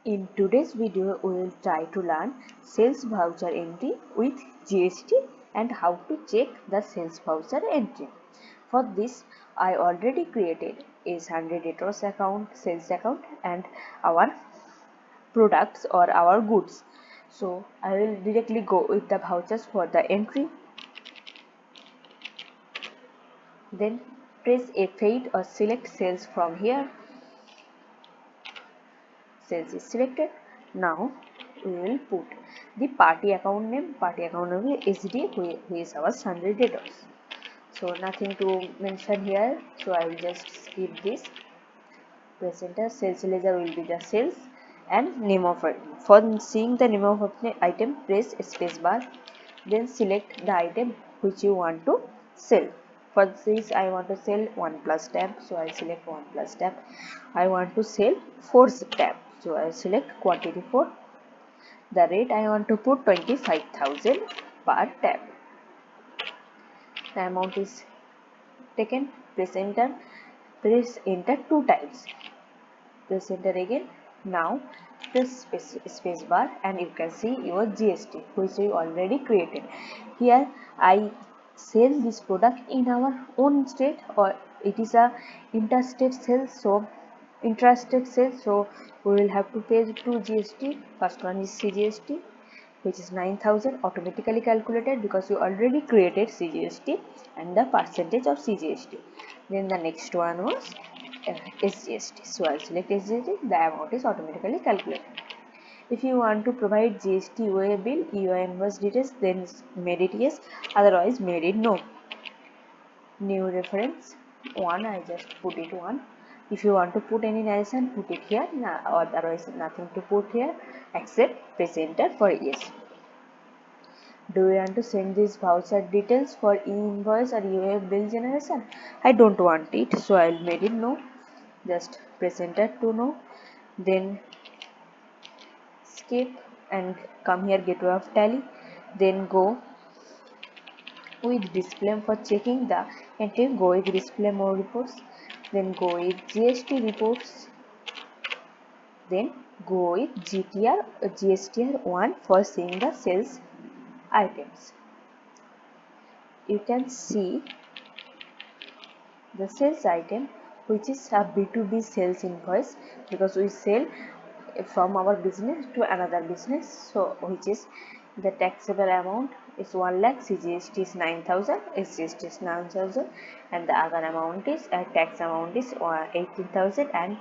In today's video, we will try to learn sales voucher entry with GST and how to check the sales voucher entry. For this, I already created a 100 debtors account, sales account and our products or our goods. So I will directly go with the vouchers for the entry. Then press F8 or select sales from here. Sales is selected. Now we will put the party account name. Party account name is SD, who is our 100 debtors. So nothing to mention here. So I will just skip this. Press enter. Sales ledger will be the sales and name of it. For seeing the name of item, press space bar. Then select the item which you want to sell. For this I want to sell 1 plus tab, so I select 1 plus tab. I want to sell 4 tab, so I select quantity 4. The rate I want to put 25,000 per tab. The amount is taken. Press enter. Press enter 2 times. Press enter again. Now press space bar and you can see your GST which we already created. Here I sell this product in our own state, or it is a interstate sales, so intrastate sales, so we will have to pay 2 GST. First one is CGST, which is 9,000, automatically calculated because you already created CGST and the percentage of CGST. Then the next one was SGST, so I'll select SGST. The amount is automatically calculated. If you want to provide GST UA bill, UA invoice details, then made it yes, otherwise made it no. New reference 1, I just put it 1. If you want to put any narration, put it here, otherwise nothing to put here except press enter for yes. Do you want to send these voucher details for e-invoice or UA bill generation? I don't want it, so I'll make it no. Just press enter to no. Then skip and come here, gateway of tally. Then go with display for checking the entry. Go with display more reports. Then go with GST reports. Then go with GSTR 1 for seeing the sales items. You can see the sales item, which is a B2B sales invoice, because we sell from our business to another business, so which is the taxable amount is 1 lakh, CGST is 9,000, SGST is 9,000 and the other amount is tax amount is 18,000 and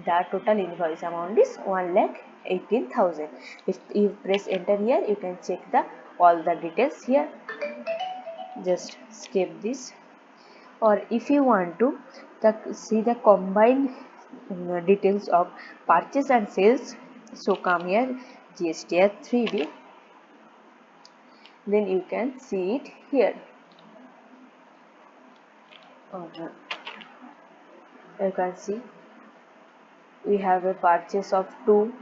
the total invoice amount is 1 lakh 18,000. If you press enter here, you can check the all the details here. Just skip this. Or if you want to see the combined details of purchase and sales, so come here, GSTR 3B, then you can see it here. You can see we have a purchase of 2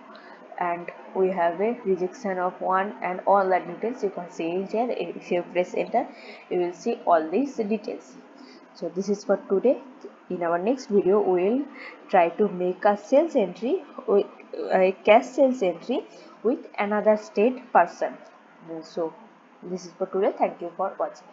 and we have a rejection of 1 and all the details you can see here. If you press enter, you will see all these details. So this is for today. In our next video, we will try to make a sales entry with a cash sales entry with another state person. So this is for today. Thank you for watching.